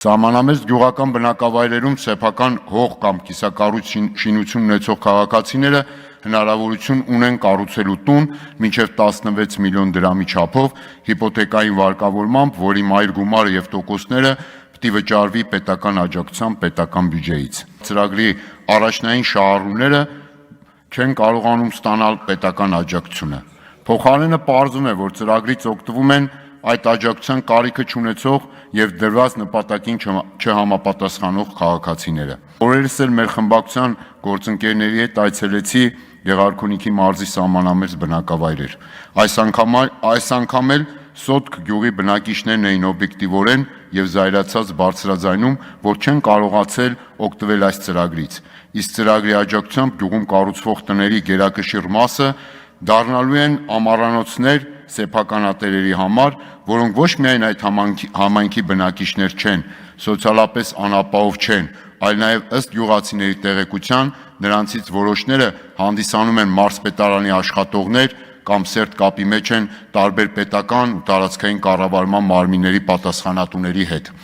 Սահմանամերձ գյուղական բնակավայրերում սեփական հող կամ կիսակառույց շինություն ունեցող քաղաքացիները հնարավորություն ունեն կառուցելու տուն մինչև 16 միլիոն դրամի չափով հիպոթեկային վարկավորմամբ, որի մայր գումարը եւ տոկոսները պիտի վճարվի պետական աջակցությամբ պետական բյուջեից։ Ծրագրի առաջնային շահառուները չեն կարողանում ստանալ պետական աջակցությունը։ Փոխարենը պարզվում է, որ ծրագրից օգտվում են այդ աջակցության կարիքը չունեցող եւ դրված նպատակին չհամապատասխանող քաղաքացիները։ Օրերս էլ մեր խմբակցության գործընկերների հետ այցելեցի Գեղարքունիքի մարզի սահմանամերձ բնակավայրեր։ Այս անգամ էլ Սոտք գյուղի բնակիչներն էին օբյեկտիվորեն եւ զայրացած բարձրաձայնում, որ չեն կարողացել օգտվել այս ծրագրից։ Իսկ ծրագրի աջակցությամբ գյուղում կառուցվող տների գերակշիռ մասը դառնալու են ամառանոցներ սեփականատերերի համար, որոնք ոչ միայն այդ համայնքի բնակիչներ չեն, սոցիալապես անապահով չեն, այլ նաև ըստ գյուղացիների տեղեկության նրանցից որոշները հանդիսանում են մարզպետարանի աշխատողներ կամ սերտ կապի մեջ են տարբեր պետական ու տարածքային կառավարման մարմինների պատասխանատուների հետ։